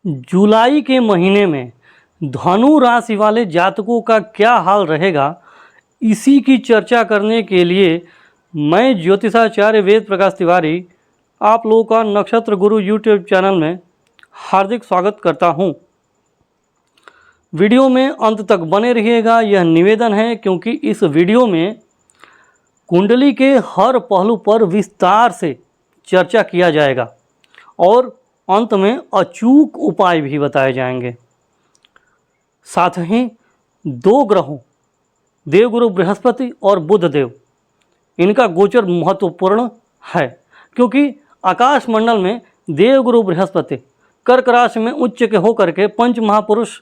जुलाई के महीने में धनु राशि वाले जातकों का क्या हाल रहेगा, इसी की चर्चा करने के लिए मैं ज्योतिषाचार्य वेद प्रकाश तिवारी आप लोगों का नक्षत्र गुरु यूट्यूब चैनल में हार्दिक स्वागत करता हूं। वीडियो में अंत तक बने रहिएगा, यह निवेदन है क्योंकि इस वीडियो में कुंडली के हर पहलू पर विस्तार से चर्चा किया जाएगा और अंत में अचूक उपाय भी बताए जाएंगे। साथ ही दो ग्रहों देवगुरु बृहस्पति और बुध देव, इनका गोचर महत्वपूर्ण है क्योंकि आकाश मंडल में देवगुरु बृहस्पति कर्क राशि में उच्च के होकर के पंच महापुरुष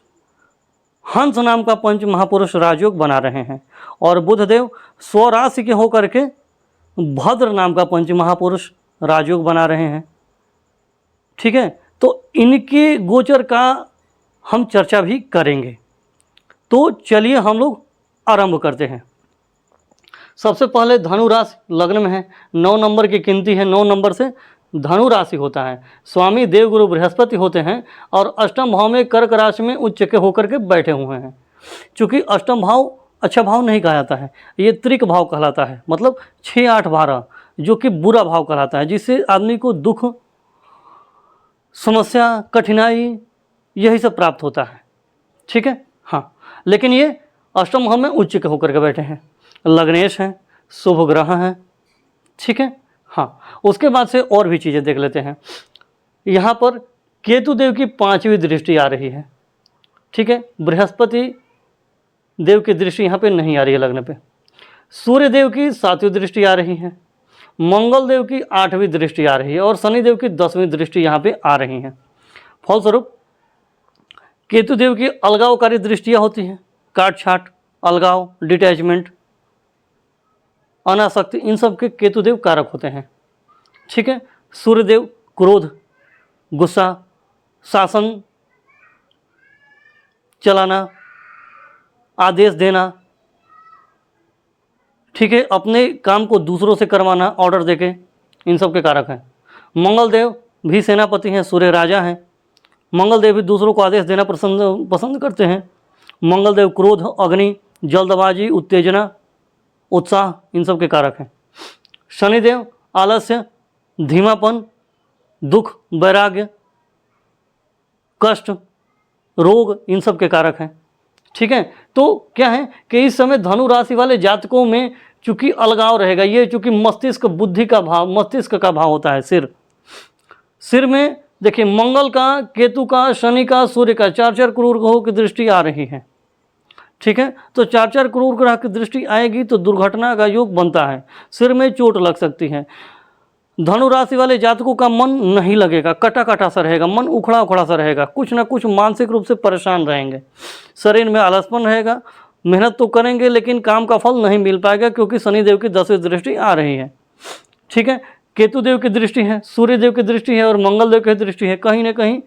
हंस नाम का पंच महापुरुष राजयोग बना रहे हैं और बुधदेव स्वराशि के होकर के भद्र नाम का पंच महापुरुष राजयोग बना रहे हैं। ठीक है, तो इनके गोचर का हम चर्चा भी करेंगे। तो चलिए हम लोग आरंभ करते हैं। सबसे पहले धनु राशि लग्न में है, 9 नंबर की गिनती है, 9 नंबर से धनु राशि होता है। स्वामी देवगुरु बृहस्पति होते हैं और अष्टम भाव में कर्क राशि में उच्च के होकर के बैठे हुए हैं। चूँकि अष्टम भाव अच्छा भाव नहीं कहा जाता है, ये त्रिक भाव कहलाता है, मतलब 6, 8, 12 जो कि बुरा भाव कहलाता है, जिससे आदमी को दुख, समस्या, कठिनाई यही सब प्राप्त होता है। ठीक है, हाँ, लेकिन ये अष्टम भाव में उच्च के होकर के बैठे हैं, लग्नेश हैं, शुभ ग्रह हैं। ठीक है, हाँ, उसके बाद से और भी चीज़ें देख लेते हैं। यहाँ पर केतु देव की 5वीं दृष्टि आ रही है। ठीक है, बृहस्पति देव की दृष्टि यहाँ पे नहीं आ रही है लग्न पे। सूर्य देव की 7वीं दृष्टि आ रही है, मंगल देव की 8वीं दृष्टि आ रही है और शनि देव की 10वीं दृष्टि यहाँ पे आ रही हैं। फलस्वरूप केतु देव की अलगावकारी दृष्टियाँ होती हैं, काट छाट, अलगाव, डिटैचमेंट, अनासक्ति, इन सब के केतु देव कारक होते हैं। ठीक है, सूर्य देव क्रोध, गुस्सा, शासन चलाना, आदेश देना, ठीक है, अपने काम को दूसरों से करवाना ऑर्डर देके, इन सब के कारक हैं। मंगल देव भी सेनापति हैं, सूर्य राजा हैं। मंगल देव भी दूसरों को आदेश देना पसंद करते हैं। मंगल देव क्रोध, अग्नि, जल्दबाजी, उत्तेजना, उत्साह, इन सब के कारक हैं। शनिदेव आलस्य, धीमापन, दुख, वैराग्य, कष्ट, रोग, इन सब के कारक हैं। ठीक है, तो क्या है कि इस समय धनु राशि वाले जातकों में चूंकि अलगाव रहेगा, ये चूंकि मस्तिष्क बुद्धि का भाव, मस्तिष्क का भाव होता है। सिर में देखिए मंगल का, केतु का, शनि का, सूर्य का 4 क्रूर ग्रहों की दृष्टि आ रही है। ठीक है, तो 4 क्रूर ग्रह की दृष्टि आएगी तो दुर्घटना का योग बनता है, सिर में चोट लग सकती है। धनु राशि वाले जातकों का मन नहीं लगेगा, कटा कटा सा रहेगा, मन उखड़ा उखड़ा सा रहेगा, कुछ ना कुछ मानसिक रूप से परेशान रहेंगे, शरीर में आलसपन रहेगा, मेहनत तो करेंगे लेकिन काम का फल नहीं मिल पाएगा क्योंकि शनिदेव की 10वीं दृष्टि आ रही है। ठीक है, केतु देव की दृष्टि है, सूर्य देव की दृष्टि है और मंगल देव की दृष्टि है। कहीं ना कहीं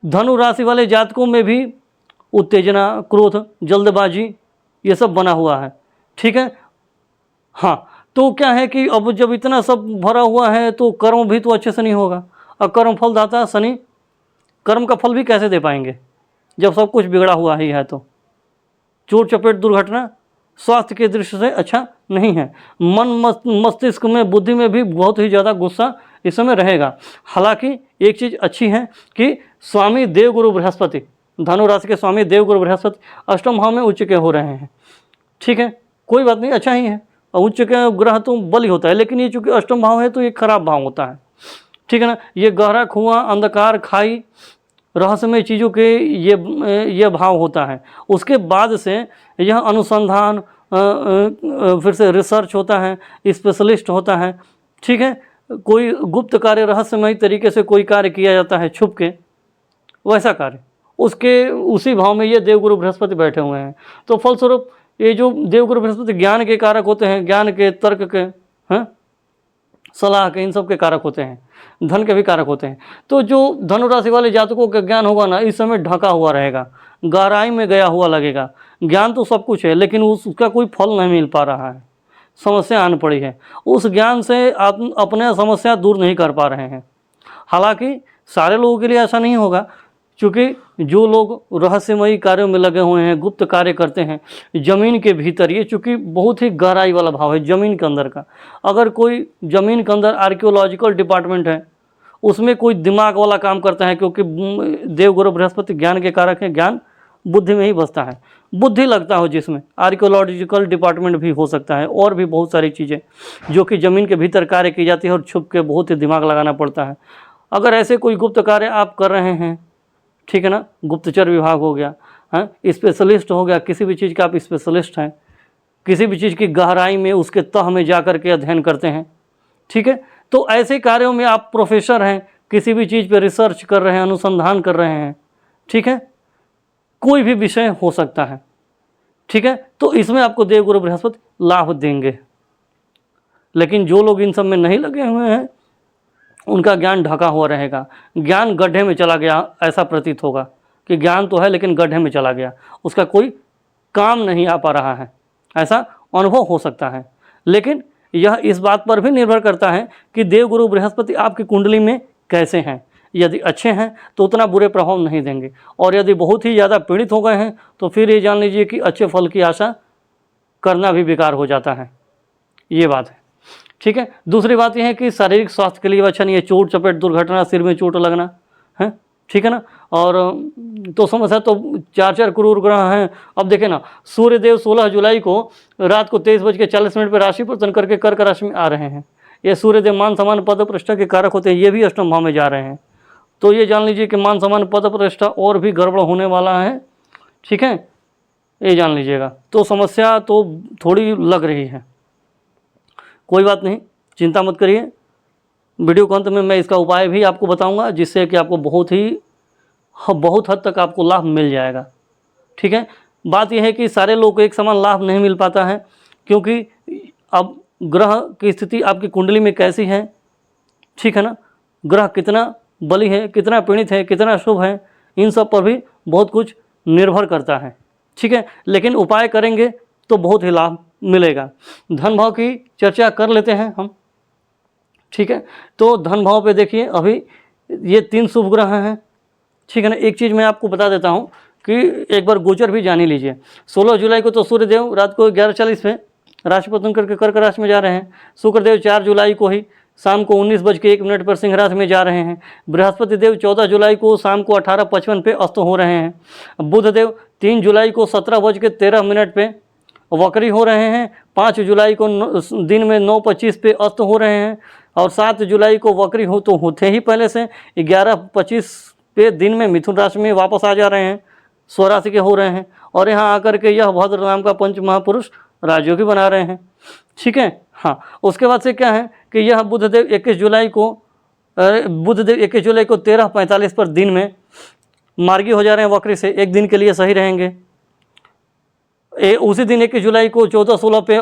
धनु राशि वाले जातकों में भी उत्तेजना, क्रोध, जल्दबाजी, ये सब बना हुआ है। ठीक है, हाँ, तो क्या है कि अब जब इतना सब भरा हुआ है तो कर्म भी तो अच्छे से नहीं होगा, और कर्म फल दाता शनि कर्म का फल भी कैसे दे पाएंगे जब सब कुछ बिगड़ा हुआ ही है। तो चोट चपेट, दुर्घटना स्वास्थ्य के दृष्टि से अच्छा नहीं है। मन मस्तिष्क में, बुद्धि में भी बहुत ही ज़्यादा गुस्सा इस समय रहेगा। हालांकि एक चीज़ अच्छी है कि स्वामी देवगुरु बृहस्पति, धनु राशि के स्वामी देवगुरु बृहस्पति अष्टम भाव में उच्च के हो रहे हैं। ठीक है, कोई बात नहीं, अच्छा ही है। उच्च के ग्रह तो बल ही होता है, लेकिन ये चूँकि अष्टम भाव है तो ये खराब भाव होता है। ठीक है ना, ये गहरा कुआं, अंधकार, खाई, रहस्यमय चीज़ों के ये भाव होता है। उसके बाद से यह अनुसंधान, फिर से रिसर्च होता है, स्पेशलिस्ट होता है। ठीक है, कोई गुप्त कार्य, रहस्यमय तरीके से कोई कार्य किया जाता है छुप के, वैसा कार्य उसके उसी भाव में ये देवगुरु बृहस्पति बैठे हुए हैं। तो फलस्वरूप ये जो देवगुरु बृहस्पति ज्ञान के कारक होते हैं, ज्ञान के, तर्क के, हैं, सलाह के, इन सब के कारक होते हैं, धन के भी कारक होते हैं। तो जो धनु राशि वाले जातकों का ज्ञान होगा ना, इस समय ढका हुआ रहेगा, गहराई में गया हुआ लगेगा। ज्ञान तो सब कुछ है लेकिन उसका कोई फल नहीं मिल पा रहा है, समस्या आन पड़ी है। उस ज्ञान से आप अपने समस्या दूर नहीं कर पा रहे हैं। हालांकि सारे लोगों के लिए ऐसा नहीं होगा, क्योंकि जो लोग रहस्यमयी कार्यों में लगे हुए हैं, गुप्त कार्य करते हैं ज़मीन के भीतर, ये चूँकि बहुत ही गहराई वाला भाव है ज़मीन के अंदर का। अगर कोई ज़मीन के अंदर आर्कियोलॉजिकल डिपार्टमेंट है, उसमें कोई दिमाग वाला काम करता है, क्योंकि देवगुरु बृहस्पति ज्ञान के कारक हैं, ज्ञान बुद्धि में ही बसता है, बुद्धि लगता हो जिसमें आर्कियोलॉजिकल डिपार्टमेंट भी हो सकता है, और भी बहुत सारी चीज़ें जो कि ज़मीन के भीतर कार्य की जाती है और छुप के बहुत ही दिमाग लगाना पड़ता है। अगर ऐसे कोई गुप्त कार्य आप कर रहे हैं, ठीक है ना, गुप्तचर विभाग हो गया, हाँ, स्पेशलिस्ट हो गया, किसी भी चीज़ का आप स्पेशलिस्ट हैं, किसी भी चीज़ की गहराई में उसके तह में जा कर के अध्ययन करते हैं, ठीक है, तो ऐसे कार्यों में आप प्रोफेसर हैं, किसी भी चीज़ पे रिसर्च कर रहे हैं, अनुसंधान कर रहे हैं, ठीक है, कोई भी विषय हो सकता है, ठीक है, तो इसमें आपको देवगुरु बृहस्पति लाभ देंगे। लेकिन जो लोग इन सब में नहीं लगे हुए हैं, उनका ज्ञान ढका हुआ रहेगा, ज्ञान गड्ढे में चला गया ऐसा प्रतीत होगा कि ज्ञान तो है लेकिन गड्ढे में चला गया, उसका कोई काम नहीं आ पा रहा है, ऐसा अनुभव हो सकता है। लेकिन यह इस बात पर भी निर्भर करता है कि देवगुरु बृहस्पति आपकी कुंडली में कैसे हैं। यदि अच्छे हैं तो उतना बुरे प्रभाव नहीं देंगे, और यदि बहुत ही ज़्यादा पीड़ित हो गए हैं तो फिर ये जान लीजिए कि अच्छे फल की आशा करना भी बेकार हो जाता है, ये बात है, ठीक है। दूसरी बात यह है कि शारीरिक स्वास्थ्य के लिए अच्छा नहीं है, चोट चपेट दुर्घटना, सिर में चोट लगना है, ठीक है ना। और तो समस्या तो 4 क्रूर ग्रह हैं। अब देखें ना, सूर्यदेव 16 जुलाई को रात को 23:40 पर राशि परिवर्तन करके कर्क राशि में आ रहे हैं। ये सूर्यदेव मान सम्मान पद प्रतिष्ठा के कारक होते हैं, ये भी अष्टम भाव में जा रहे हैं, तो ये जान लीजिए कि मान सम्मान पद प्रतिष्ठा और भी गड़बड़ होने वाला है, ठीक है, ये जान लीजिएगा। तो समस्या तो थोड़ी लग रही है, कोई बात नहीं, चिंता मत करिए। वीडियो के अंत में मैं इसका उपाय भी आपको बताऊंगा, जिससे कि आपको बहुत हद तक आपको लाभ मिल जाएगा, ठीक है। बात यह है कि सारे लोगों को एक समान लाभ नहीं मिल पाता है, क्योंकि अब ग्रह की स्थिति आपकी कुंडली में कैसी है, ठीक है ना, ग्रह कितना बली है, कितना पीड़ित है, कितना शुभ है, इन सब पर भी बहुत कुछ निर्भर करता है, ठीक है। लेकिन उपाय करेंगे तो बहुत ही लाभ मिलेगा। धन भाव की चर्चा कर लेते हैं हम, ठीक है। तो धन भाव पे देखिए, अभी ये 3 शुभ ग्रह हैं, ठीक है ना। एक चीज़ मैं आपको बता देता हूँ कि एक बार गोचर भी जान ही लीजिए। 16 जुलाई को तो सूर्यदेव रात को 11:40 पे राशि परिवर्तन करके कर्क राशि में जा रहे हैं। शुक्रदेव 4 जुलाई को ही शाम को 19:01 पर सिंह राशि में जा रहे हैं। बृहस्पति देव 14 जुलाई को शाम को 18:55 पे अस्त हो रहे हैं। बुध देव 3 जुलाई को 17:13 पे वक्री हो रहे हैं। 5 जुलाई को दिन में 9:25 पे अस्त हो रहे हैं, और 7 जुलाई को वक्री हो तो होते ही पहले से 11:25 पे दिन में मिथुन राशि में वापस आ जा रहे हैं, स्वराशि के हो रहे हैं, और यहाँ आकर के यह भद्र नाम का पंच महापुरुष राजयोगी बना रहे हैं, ठीक है। हाँ, उसके बाद से क्या है कि यह बुधदेव 21 जुलाई को 13:45 पर दिन में मार्गी हो जा रहे हैं, वक्री से एक दिन के लिए सही रहेंगे। उसी दिन 21 जुलाई को 14-16 पे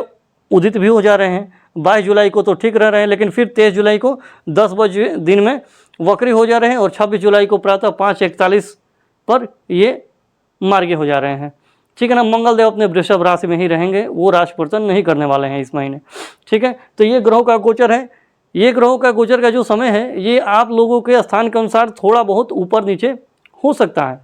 उदित भी हो जा रहे हैं। 22 जुलाई को तो ठीक रह रहे हैं, लेकिन फिर 23 जुलाई को 10 बजे दिन में वक्री हो जा रहे हैं, और 26 जुलाई को प्रातः 5:41 पर ये मार्गी हो जा रहे हैं, ठीक है ना। मंगल देव अपने वृषभ राशि में ही रहेंगे, वो राशि परिवर्तन नहीं करने वाले हैं इस महीने, ठीक है। तो ये ग्रहों का गोचर है। ये ग्रहों का गोचर का जो समय है, ये आप लोगों के स्थान के अनुसार थोड़ा बहुत ऊपर नीचे हो सकता है,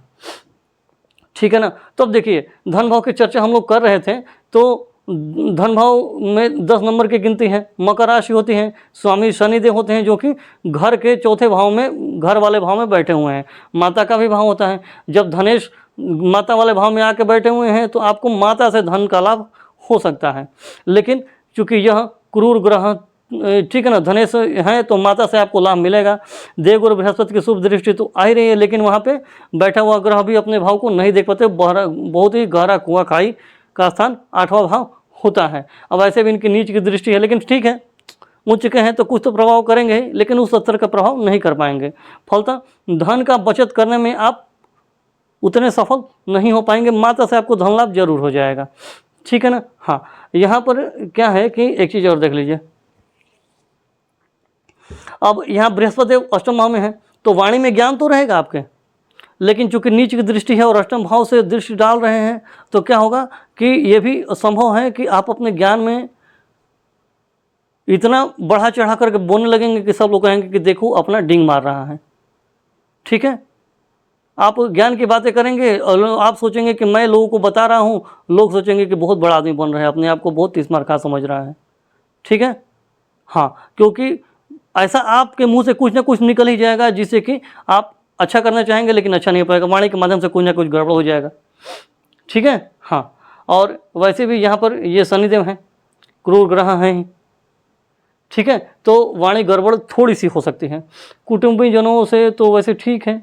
ठीक है ना। तो अब देखिए, धन भाव की चर्चा हम लोग कर रहे थे, तो धन भाव में 10 नंबर की गिनती है, मकर राशि होती है, स्वामी शनिदेव होते हैं, जो कि घर के चौथे भाव में, घर वाले भाव में बैठे हुए हैं। माता का भी भाव होता है। जब धनेश माता वाले भाव में आके बैठे हुए हैं तो आपको माता से धन का लाभ हो सकता है। लेकिन चूंकि यह क्रूर ग्रह, ठीक है ना, धनेश हैं, तो माता से आपको लाभ मिलेगा। देवगुरु बृहस्पति की शुभ दृष्टि तो आ ही रही है, लेकिन वहाँ पे बैठा हुआ ग्रह भी अपने भाव को नहीं देख पाते। बहुत ही गहरा कुआं खाई का स्थान 8वां भाव होता है। अब ऐसे भी इनकी नीच की दृष्टि है, लेकिन ठीक है, उच्च के हैं तो कुछ तो प्रभाव करेंगे, लेकिन उस स्तर का प्रभाव नहीं कर पाएंगे। फलतः धन का बचत करने में आप उतने सफल नहीं हो पाएंगे। माता से आपको धन लाभ जरूर हो जाएगा, ठीक है ना। हाँ, यहाँ पर क्या है कि एक चीज़ और देख लीजिए। अब यहाँ बृहस्पति अष्टम भाव में है, तो वाणी में ज्ञान तो रहेगा आपके, लेकिन चूंकि नीच की दृष्टि है और अष्टम भाव से दृष्टि डाल रहे हैं, तो क्या होगा कि ये भी संभव है कि आप अपने ज्ञान में इतना बढ़ा चढ़ा करके बोलने लगेंगे कि सब लोग कहेंगे कि देखो अपना डिंग मार रहा है, ठीक है। आप ज्ञान की बातें करेंगे और आप सोचेंगे कि मैं लोगों को बता रहा हूँ, लोग सोचेंगे कि बहुत बड़ा आदमी बन रहा है, अपने आप को बहुत तीसमारखा समझ रहा है। ठीक है, हाँ, क्योंकि ऐसा आपके मुंह से कुछ ना कुछ निकल ही जाएगा जिससे कि आप अच्छा करना चाहेंगे लेकिन अच्छा नहीं हो पाएगा, वाणी के माध्यम से कुछ ना कुछ गड़बड़ हो जाएगा। ठीक है, हाँ। और वैसे भी यहाँ पर ये शनिदेव हैं, क्रूर ग्रह हैं। ठीक है, तो वाणी गड़बड़ थोड़ी सी हो सकती है। कुटुंबी जनों से तो वैसे ठीक है,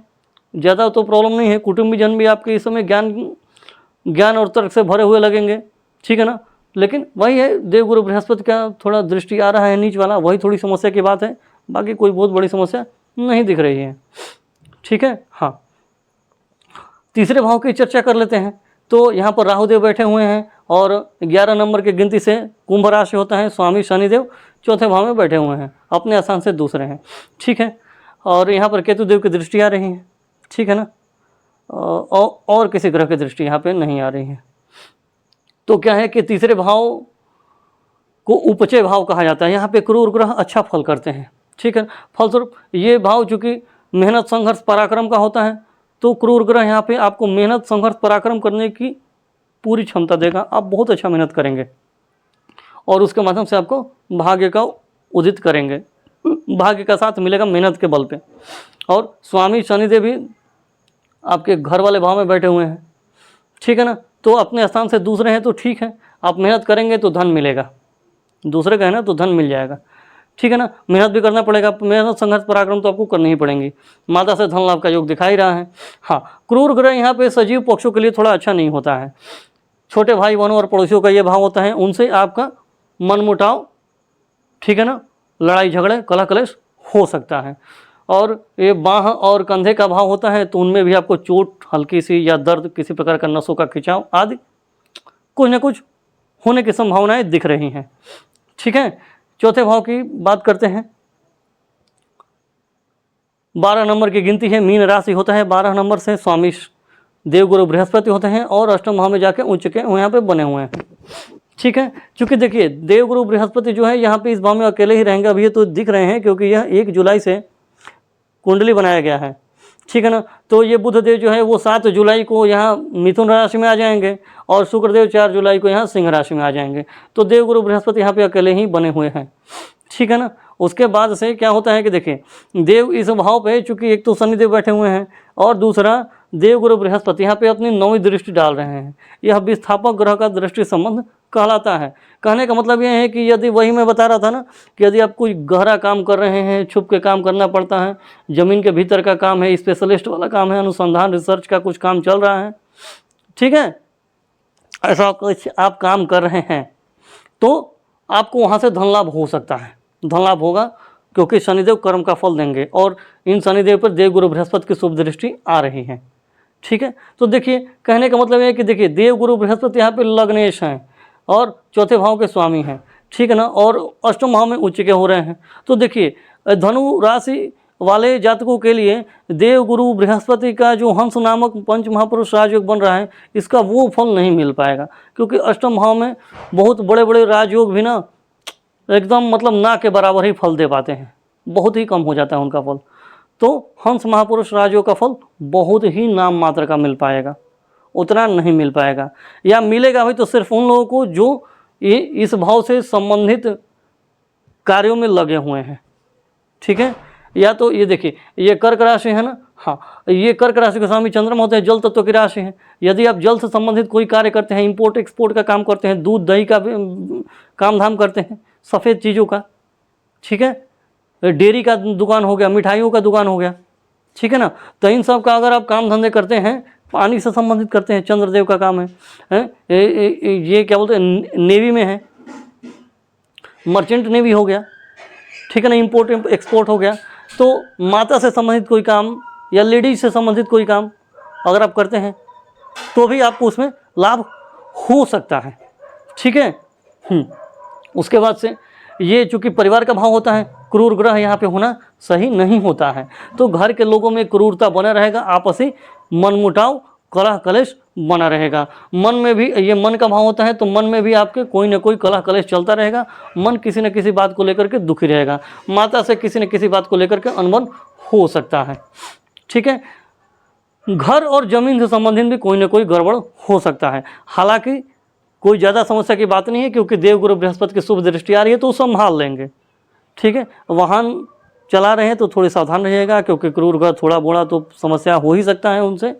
ज़्यादा तो प्रॉब्लम नहीं है। कुटुंबी जन भी आपके इस समय ज्ञान और तर्क से भरे हुए लगेंगे। ठीक है ना, लेकिन वही है, देवगुरु बृहस्पति का थोड़ा दृष्टि आ रहा है नीच वाला, वही थोड़ी समस्या की बात है, बाकी कोई बहुत बड़ी समस्या नहीं दिख रही है। ठीक है, हाँ। तीसरे भाव की चर्चा कर लेते हैं। तो यहाँ पर राहुदेव बैठे हुए हैं और 11 नंबर की गिनती से कुंभ राशि होता है, स्वामी शनिदेव चौथे भाव में बैठे हुए हैं, अपने स्थान से दूसरे हैं। ठीक है, और यहाँ पर केतुदेव की दृष्टि आ रही है। ठीक है ना, और किसी ग्रह की दृष्टि यहाँ पे नहीं आ रही है। तो क्या है कि तीसरे भाव को उपचय भाव कहा जाता है। यहाँ पे क्रूर ग्रह अच्छा फल करते हैं। ठीक है, फलस्वरूप ये भाव चूँकि मेहनत संघर्ष पराक्रम का होता है, तो क्रूर ग्रह यहाँ पे आपको मेहनत संघर्ष पराक्रम करने की पूरी क्षमता देगा। आप बहुत अच्छा मेहनत करेंगे और उसके माध्यम से आपको भाग्य का उदित करेंगे, भाग्य का साथ मिलेगा मेहनत के बल पे। और स्वामी शनिदेव भी आपके घर वाले भाव में बैठे हुए हैं। ठीक है ना, तो अपने स्थान से दूसरे हैं तो ठीक है, आप मेहनत करेंगे तो धन मिलेगा, दूसरे का है ना तो धन मिल जाएगा। ठीक है ना, मेहनत भी करना पड़ेगा, मेहनत संघर्ष पराक्रम तो आपको करनी ही पड़ेंगी। माता से धन लाभ का योग दिखा ही रहा है। हाँ, क्रूर ग्रह यहाँ पे सजीव पक्षों के लिए थोड़ा अच्छा नहीं होता है। छोटे भाई बहनों और पड़ोसियों का ये भाव होता है, उनसे आपका मनमुटाव, ठीक है ना, लड़ाई झगड़े कलह कलेश हो सकता है। और ये बाह और कंधे का भाव होता है, तो उनमें भी आपको चोट हल्की सी या दर्द, किसी प्रकार का नसों का खिंचाव आदि कुछ ना कुछ होने की संभावनाएं दिख रही हैं। ठीक है, चौथे भाव की बात करते हैं। 12 नंबर की गिनती है, मीन राशि होता है। 12 नंबर से स्वामी देवगुरु बृहस्पति होते हैं और अष्टम भाव में जाके उच्च के यहाँ पे बने हुए हैं। ठीक है, क्योंकि देखिए देवगुरु बृहस्पति जो है यहाँ पे इस भाव में अकेले ही रहेंगे। अभी ये तो दिख रहे हैं क्योंकि यह 1 जुलाई से कुंडली बनाया गया है। ठीक है ना, तो ये बुधदेव जो है वो 7 जुलाई को यहाँ मिथुन राशि में आ जाएंगे और शुक्रदेव 4 जुलाई को यहाँ सिंह राशि में आ जाएंगे। तो देवगुरु बृहस्पति यहाँ पे अकेले ही बने हुए हैं। ठीक है ना, उसके बाद से क्या होता है कि देखिए देव इस भाव पे, चूंकि एक तो शनिदेव बैठे हुए हैं और दूसरा देवगुरु बृहस्पति यहाँ पे अपनी 9वीं दृष्टि डाल रहे हैं। यह विस्थापक ग्रह का दृष्टि संबंध कहलाता है। कहने का मतलब यह है कि यदि, वही मैं बता रहा था ना कि यदि आप कोई गहरा काम कर रहे हैं, छुप के काम करना पड़ता है, ज़मीन के भीतर का काम है, स्पेशलिस्ट वाला काम है, अनुसंधान रिसर्च का कुछ काम चल रहा है, ठीक है, ऐसा कुछ आप काम कर रहे हैं, तो आपको वहाँ से धन लाभ हो सकता है। धन लाभ होगा क्योंकि शनिदेव कर्म का फल देंगे और इन शनिदेव पर देवगुरु बृहस्पति की शुभ दृष्टि आ रही है। ठीक है, तो देखिए कहने का मतलब है कि देखिए देवगुरु बृहस्पति यहाँ पे लग्नेश हैं और चौथे भाव के स्वामी हैं। ठीक है ना, और अष्टम भाव में उच्च के हो रहे हैं। तो देखिए धनु राशि वाले जातकों के लिए देवगुरु बृहस्पति का जो हंस नामक पंच महापुरुष राजयोग बन रहा है, इसका वो फल नहीं मिल पाएगा, क्योंकि अष्टम भाव में बहुत बड़े बड़े राजयोग भी ना एकदम मतलब ना के बराबर ही फल दे पाते हैं, बहुत ही कम हो जाता है उनका फल। तो हंस महापुरुष राजयोग का फल बहुत ही नाम मात्र का मिल पाएगा, उतना नहीं मिल पाएगा, या मिलेगा भी तो सिर्फ उन लोगों को जो ये इस भाव से संबंधित कार्यों में लगे हुए हैं। ठीक है, या तो ये देखिए ये कर्क राशि है ना, हाँ, ये कर्क राशि के स्वामी चंद्रमा होते हैं, जल तत्व की राशि है। यदि आप जल से संबंधित कोई कार्य करते हैं, इंपोर्ट एक्सपोर्ट का काम करते हैं, दूध दही का काम धाम करते हैं, सफ़ेद चीज़ों का, ठीक है, डेयरी का दुकान हो गया, मिठाइयों का दुकान हो गया, ठीक है ना, तो इन सब का अगर आप काम धंधे करते हैं, पानी से संबंधित करते हैं, चंद्रदेव का काम है, ये क्या बोलते हैं, नेवी में है, मर्चेंट नेवी हो गया, ठीक है ना, इंपोर्ट एक्सपोर्ट हो गया, तो माता से संबंधित कोई काम या लेडीज से संबंधित कोई काम अगर आप करते हैं तो भी आपको उसमें लाभ हो सकता है। ठीक है, उसके बाद से ये चूँकि परिवार का भाव होता है, क्रूर ग्रह यहाँ पे होना सही नहीं होता है, तो घर के लोगों में क्रूरता बना रहेगा, आपसी मनमुटाव कलह कलेश बना रहेगा। मन में भी, ये मन का भाव होता है, तो मन में भी आपके कोई ना कोई कलह कलेश चलता रहेगा। मन किसी न किसी बात को लेकर के दुखी रहेगा, माता से किसी न किसी बात को लेकर के अनबन हो सकता है। ठीक है। घर और ज़मीन से संबंधित भी कोई ना कोई गड़बड़ हो सकता है। हालांकि कोई ज़्यादा समस्या की बात नहीं है, क्योंकि देवगुरु बृहस्पति की शुभ दृष्टि आ रही है तो संभाल लेंगे। ठीक है। वाहन चला रहे हैं तो थोड़ी सावधान रहिएगा, क्योंकि क्रूर ग्रह थोड़ा बोड़ा तो समस्या हो ही सकता है उनसे।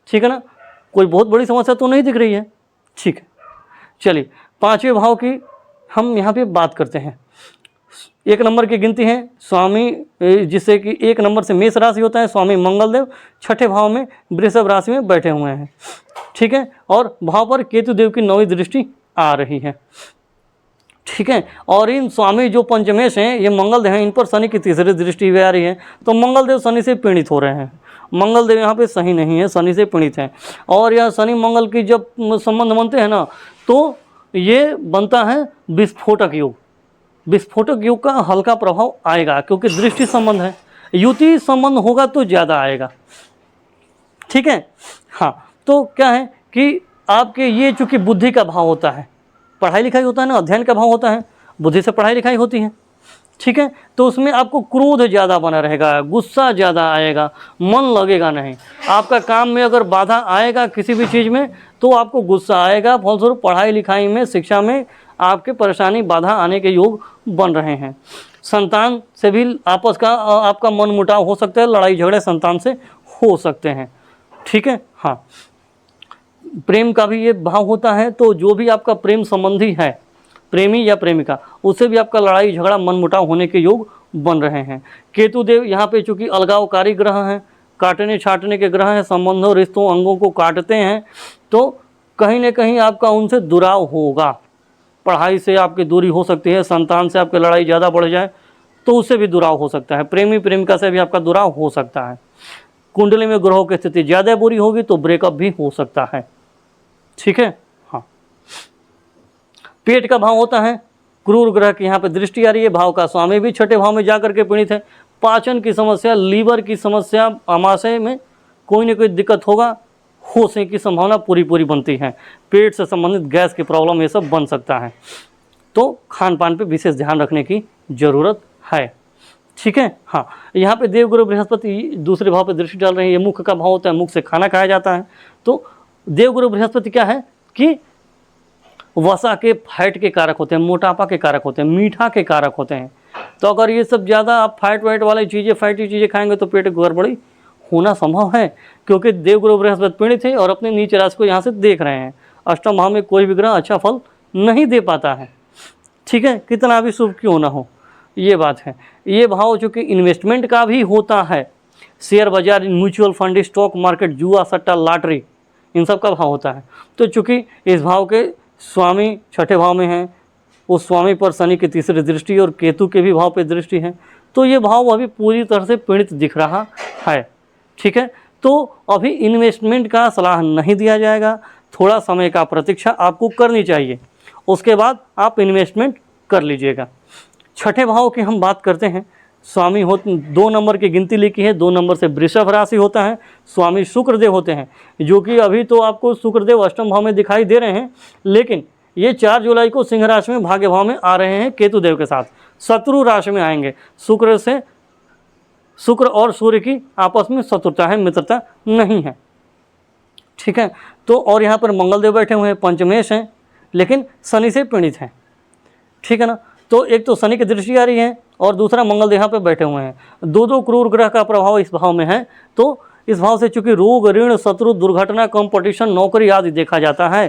ठीक है ना, कोई बहुत बड़ी समस्या तो नहीं दिख रही है। ठीक है, चलिए 5वें भाव की हम यहाँ पे बात करते हैं। 1 नंबर की गिनती है स्वामी, जिससे कि 1 नंबर से मेष राशि होता है, स्वामी मंगलदेव 6ठे भाव में वृषभ राशि में बैठे हुए हैं। ठीक है, और भाव पर केतु देव की 9वीं दृष्टि आ रही है। ठीक है, और इन स्वामी जो पंचमेश हैं, ये मंगलदेव हैं, इन पर शनि की 3री दृष्टि भी आ रही है। तो मंगलदेव शनि से पीड़ित हो रहे हैं। मंगलदेव यहाँ पे सही नहीं है, शनि से पीड़ित हैं। और यह शनि मंगल की जब संबंध बनते हैं ना, तो ये बनता है विस्फोटक योग। विस्फोटक योग का हल्का प्रभाव आएगा, क्योंकि दृष्टि संबंध है। युति संबंध होगा तो ज़्यादा आएगा। ठीक है, हाँ। तो क्या है कि आपके ये चूँकि बुद्धि का भाव होता है, पढ़ाई लिखाई होता है ना, अध्ययन का भाव होता है, बुद्धि से पढ़ाई लिखाई होती है। ठीक है, तो उसमें आपको क्रोध ज़्यादा बना रहेगा, गुस्सा ज़्यादा आएगा, मन लगेगा नहीं। आपका काम में अगर बाधा आएगा किसी भी चीज़ में तो आपको गुस्सा आएगा। फलस्वरूप पढ़ाई लिखाई में, शिक्षा में आपके परेशानी, बाधा आने के योग बन रहे हैं। संतान से भी आपस का आपका मन मुटाव हो सकता है, लड़ाई झगड़े संतान से हो सकते हैं। ठीक है, हाँ। प्रेम का भी ये भाव होता है, तो जो भी आपका प्रेम संबंधी है, प्रेमी या प्रेमिका, उससे भी आपका लड़ाई झगड़ा मनमुटाव होने के योग बन रहे हैं। केतु देव यहाँ पे चूँकि अलगावकारी ग्रह हैं, काटने छाटने के ग्रह हैं, संबंधों रिश्तों अंगों को काटते हैं, तो कहीं ना कहीं आपका उनसे दुराव होगा। पढ़ाई से आपकी दूरी हो सकती है, संतान से आपकी लड़ाई ज़्यादा बढ़ जाए तो उससे भी दुराव हो सकता है, प्रेमी प्रेमिका से भी आपका दुराव हो सकता है। कुंडली में ग्रहों की स्थिति ज़्यादा बुरी होगी तो ब्रेकअप भी हो सकता है। ठीक है, हाँ। पेट का भाव होता है, क्रूर ग्रह की यहाँ पे दृष्टि आ रही है, भाव का स्वामी भी 6ठे भाव में जाकर के पीड़ित है। पाचन की समस्या, लीवर की समस्या, आमाशय में कोई ना कोई दिक्कत होगा, होने की संभावना पूरी बनती है। पेट से संबंधित गैस की प्रॉब्लम ये सब बन सकता है, तो खान पान पे विशेष ध्यान रखने की जरूरत है। ठीक है, हाँ। यहाँ पे देवगुरु बृहस्पति दूसरे भाव पे दृष्टि डाल रहे हैं। ये मुख का भाव होता है, मुख से खाना खाया जाता है। तो देवगुरु बृहस्पति क्या है कि वसा के, फैट के कारक होते हैं, मोटापा के कारक होते हैं, मीठा के कारक होते हैं। तो अगर ये सब ज़्यादा आप फैट वाइट वाली चीज़ें, फैटी चीज़ें खाएंगे तो पेट गड़बड़ी होना संभव है, क्योंकि देवगुरु बृहस्पति पीड़ित है और अपने नीच राशि को यहाँ से देख रहे हैं। अष्टम भाव में कोई भी ग्रह अच्छा फल नहीं दे पाता है। ठीक है, कितना भी शुभ क्यों ना हो, ये बात है। ये भाव चूँकि इन्वेस्टमेंट का भी होता है, शेयर बाजार, म्यूचुअल फंड, स्टॉक मार्केट, जुआ सट्टा, लॉटरी, इन सब का भाव होता है। तो चूँकि इस भाव के स्वामी 6ठे भाव में हैं, उस स्वामी पर शनि की 3री दृष्टि और केतु के भी भाव पे दृष्टि है, तो ये भाव अभी पूरी तरह से पीड़ित दिख रहा है। ठीक है, तो अभी इन्वेस्टमेंट का सलाह नहीं दिया जाएगा, थोड़ा समय का प्रतीक्षा आपको करनी चाहिए, उसके बाद आप इन्वेस्टमेंट कर लीजिएगा। 6ठे भाव की हम बात करते हैं। स्वामी हो 2 नंबर की गिनती लिखी है, 2 नंबर से वृषभ राशि होता है, स्वामी शुक्रदेव होते हैं, जो कि अभी तो आपको शुक्रदेव अष्टम भाव में दिखाई दे रहे हैं, लेकिन ये 4 जुलाई को सिंह राशि में भाग्य भाव में आ रहे हैं केतु देव के साथ, शत्रु राशि में आएंगे। शुक्र और सूर्य की आपस में शत्रुता है, मित्रता नहीं है। ठीक है, तो और यहाँ पर मंगलदेव बैठे हुए हैं, पंचमेश हैं, लेकिन शनि से पीड़ित हैं। ठीक है ना, तो एक तो शनि की दृष्टि आ रही है और दूसरा मंगल यहाँ पे बैठे हुए हैं। 2 क्रूर ग्रह का प्रभाव इस भाव में है, तो इस भाव से चूंकि रोग, ऋण, शत्रु, दुर्घटना, कंपटीशन, नौकरी आदि देखा जाता है,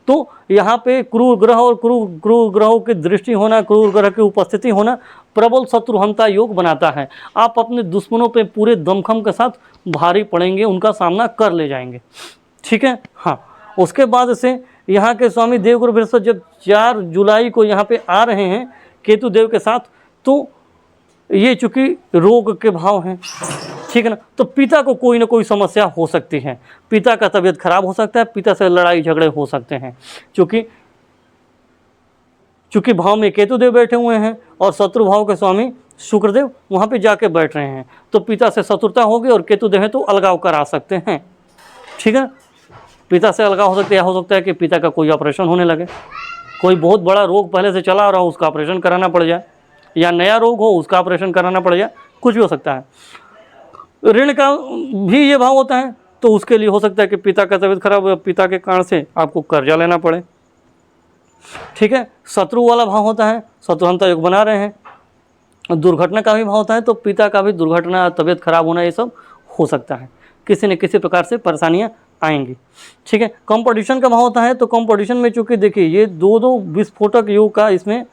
तो यहाँ पे क्रूर ग्रह और क्रूर ग्रहों की दृष्टि होना, क्रूर ग्रह की उपस्थिति होना प्रबल शत्रुहंता योग बनाता है। आप अपने दुश्मनों पे पूरे दमखम के साथ भारी पड़ेंगे, उनका सामना कर ले जाएंगे। ठीक है, हाँ। उसके बाद से यहाँ के स्वामी देवगुरु बृहस्पति जब 4 जुलाई को यहाँ पे आ रहे हैं केतु देव के साथ, तो ये चूँकि रोग के भाव हैं, ठीक है ना, तो पिता को कोई ना कोई समस्या हो सकती है, पिता का तबीयत खराब हो सकता है, पिता से लड़ाई झगड़े हो सकते हैं। चूँकि भाव में केतु देव बैठे हुए हैं और शत्रु भाव के स्वामी शुक्रदेव वहाँ पे जाके बैठ रहे हैं, तो पिता से शत्रुता होगी और केतु देव है तो अलगाव करा सकते हैं। ठीक है, पिता से अलगाव हो सकता है, हो सकता है कि पिता का कोई ऑपरेशन होने लगे, कोई बहुत बड़ा रोग पहले से चला आ रहा हो उसका ऑपरेशन कराना पड़ जाए, या नया रोग हो उसका ऑपरेशन कराना पड़ जाए, कुछ भी हो सकता है। ऋण का भी ये भाव होता है, तो उसके लिए हो सकता है कि पिता का तबीयत खराब हो, पिता के कारण से आपको कर्जा लेना पड़े। ठीक है, शत्रु वाला भाव होता है, शत्रुहंता योग बना रहे हैं। दुर्घटना का भी भाव होता है, तो पिता का भी दुर्घटना, तबीयत खराब होना, ये सब हो सकता है, किसी न किसी प्रकार से परेशानियां आएंगी। ठीक है, कंपटीशन का भाव होता है, तो कंपटीशन में चूंकि देखिए ये दो विस्फोटक योग का इसमें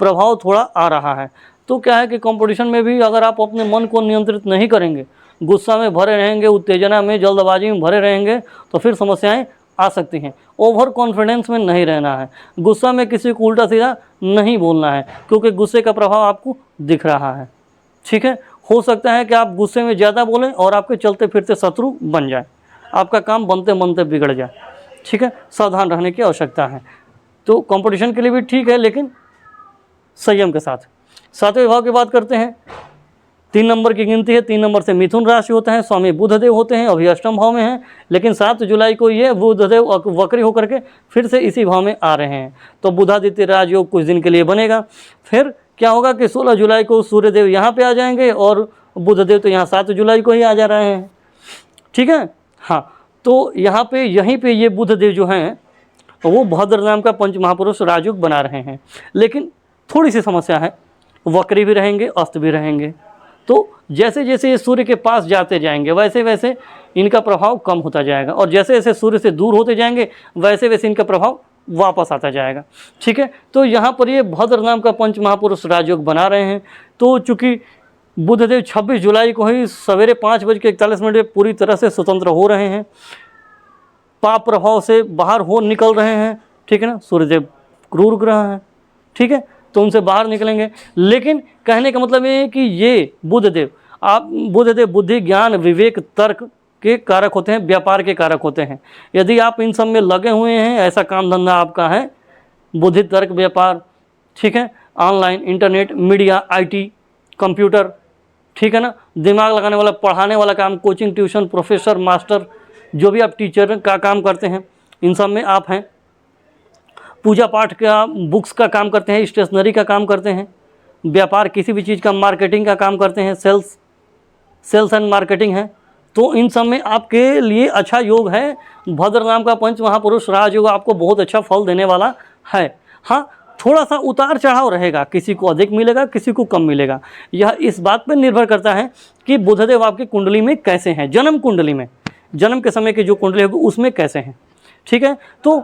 प्रभाव थोड़ा आ रहा है, तो क्या है कि कंपटीशन में भी अगर आप अपने मन को नियंत्रित नहीं करेंगे, गुस्सा में भरे रहेंगे, उत्तेजना में, जल्दबाजी में भरे रहेंगे, तो फिर समस्याएं आ सकती हैं। ओवर कॉन्फिडेंस में नहीं रहना है, गुस्सा में किसी को उल्टा सीधा नहीं बोलना है, क्योंकि गुस्से का प्रभाव आपको दिख रहा है। ठीक है, हो सकता है कि आप गुस्से में ज़्यादा बोलें और आपके चलते फिरते शत्रु बन जाए, आपका काम बनते बनते बिगड़ जाए। ठीक है, सावधान रहने की आवश्यकता है। तो कंपटीशन के लिए भी ठीक है, लेकिन संयम के साथ। सातवें भाव की बात करते हैं, 3 नंबर की गिनती है, 3 नंबर से मिथुन राशि होता है, स्वामी बुधदेव होते हैं, अभी अष्टम भाव में हैं, लेकिन 7 जुलाई को ये बुधदेव वक्री होकर के फिर से इसी भाव में आ रहे हैं। तो बुधादित्य राजयोग कुछ दिन के लिए बनेगा, फिर क्या होगा कि 16 जुलाई को सूर्यदेव यहाँ पे आ जाएंगे और बुधदेव तो यहाँ 7 जुलाई को ही आ जा रहे हैं। ठीक है, हाँ, तो यहाँ पे यहीं पे ये बुधदेव जो हैं वो भद्र नाम का पंच महापुरुष राजयोग बना रहे हैं, लेकिन थोड़ी सी समस्या है, वक्री भी रहेंगे, अस्त भी रहेंगे। तो जैसे जैसे ये सूर्य के पास जाते जाएंगे वैसे वैसे इनका प्रभाव कम होता जाएगा, और जैसे जैसे सूर्य से दूर होते जाएंगे वैसे वैसे इनका प्रभाव वापस आता जाएगा। ठीक है, तो यहाँ पर ये भद्र नाम का पंच महापुरुष राजयोग बना रहे हैं। तो चूँकि बुधदेव 26 जुलाई को ही सवेरे 5:41 पूरी तरह से स्वतंत्र हो रहे हैं, पाप प्रभाव से बाहर हो निकल रहे हैं। ठीक है ना, सूर्यदेव क्रूर ग्रह हैं। ठीक है, तो उनसे बाहर निकलेंगे, लेकिन कहने का मतलब ये है कि ये बुधदेव बुद्धि, ज्ञान, विवेक, तर्क के कारक होते हैं, व्यापार के कारक होते हैं। यदि आप इन सब में लगे हुए हैं, ऐसा काम धंधा आपका है, बुद्धि, तर्क, व्यापार, ठीक है, online, internet, media, IT, computer, ठीक है ना, दिमाग लगाने वाला, पढ़ाने वाला काम, कोचिंग, ट्यूशन, प्रोफेसर, मास्टर, जो भी आप टीचर का काम करते हैं, इन सब में आप हैं। पूजा पाठ का, बुक्स का काम करते हैं, स्टेशनरी का काम करते हैं, व्यापार, किसी भी चीज़ का, मार्केटिंग का काम करते हैं, सेल्स एंड मार्केटिंग है, तो इन सब में आपके लिए अच्छा योग है। भद्र नाम का पंच महापुरुष राजयोग आपको बहुत अच्छा फल देने वाला है। हाँ, थोड़ा सा उतार चढ़ाव रहेगा, किसी को अधिक मिलेगा, किसी को कम मिलेगा। यह इस बात पर निर्भर करता है कि बुधदेव आपकी कुंडली में कैसे हैं, जन्म कुंडली में, जन्म के समय की जो कुंडली होगी उसमें कैसे हैं। ठीक है, तो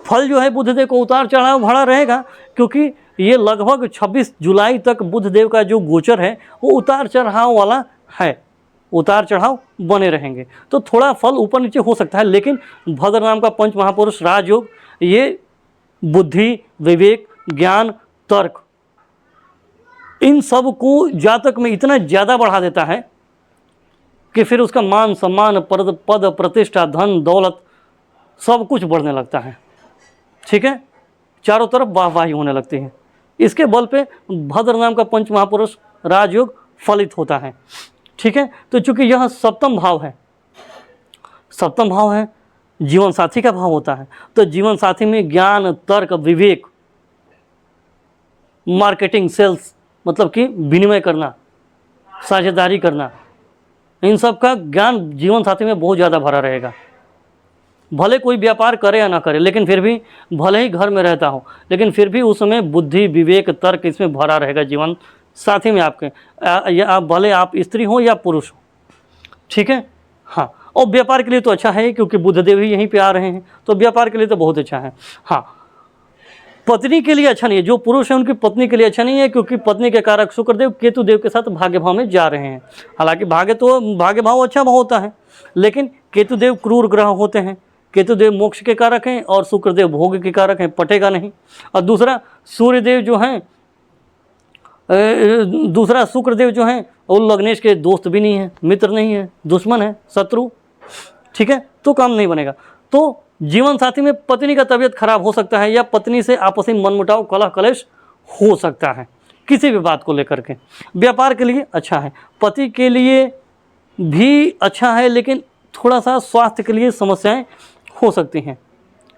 फल जो है बुधदेव को उतार चढ़ाव भरा रहेगा, क्योंकि ये लगभग 26 जुलाई तक बुधदेव का जो गोचर है वो उतार चढ़ाव वाला है, उतार चढ़ाव बने रहेंगे। तो थोड़ा फल ऊपर नीचे हो सकता है, लेकिन भद्र नाम का पंच महापुरुष राजयोग ये बुद्धि, विवेक, ज्ञान, तर्क, इन सब को जातक में इतना ज़्यादा बढ़ा देता है कि फिर उसका मान सम्मान, पद प्रतिष्ठा, धन दौलत सब कुछ बढ़ने लगता है। ठीक है, चारों तरफ वाहवाही होने लगती है। इसके बल पे भद्र नाम का पंच महापुरुष राजयोग फलित होता है। ठीक है, तो चूंकि यह सप्तम भाव है, सप्तम भाव है, जीवन साथी का भाव होता है, तो जीवन साथी में ज्ञान, तर्क, विवेक, मार्केटिंग, सेल्स, मतलब कि विनिमय करना, साझेदारी करना, इन सब का ज्ञान जीवन साथी में बहुत ज़्यादा भरा रहेगा। भले कोई व्यापार करे या ना करे, लेकिन फिर भी, भले ही घर में रहता हो, लेकिन फिर भी उस समय बुद्धि, विवेक, तर्क इसमें भरा रहेगा जीवन साथी में आपके, या भले आप स्त्री हो या पुरुष हो। ठीक है, हाँ, और व्यापार के लिए तो अच्छा है, क्योंकि बुधदेव ही यहीं पे आ रहे हैं, तो व्यापार के लिए तो बहुत अच्छा है। हाँ, पत्नी के लिए अच्छा नहीं है, जो पुरुष है उनकी पत्नी के लिए अच्छा नहीं है, क्योंकि पत्नी के कारक शुक्रदेव केतु देव के साथ भाग्य भाव में जा रहे हैं। हालांकि भाग्य भाव अच्छा भाव होता है, लेकिन केतु देव क्रूर ग्रह होते हैं। केतु देव मोक्ष के कारक हैं और शुक्रदेव भोग के कारक हैं, पटेगा नहीं। और दूसरा सूर्यदेव जो हैं, दूसरा शुक्रदेव जो हैं वो लग्नेश के दोस्त भी नहीं है, मित्र नहीं है, दुश्मन है, शत्रु। ठीक है, तो काम नहीं बनेगा। तो जीवन साथी में पत्नी का तबीयत खराब हो सकता है, या पत्नी से आपसी मनमुटाव, कलह कलेश हो सकता है किसी भी बात को लेकर के। व्यापार के लिए अच्छा है, पति के लिए भी अच्छा है, लेकिन थोड़ा सा स्वास्थ्य के लिए समस्याएं हो सकती हैं।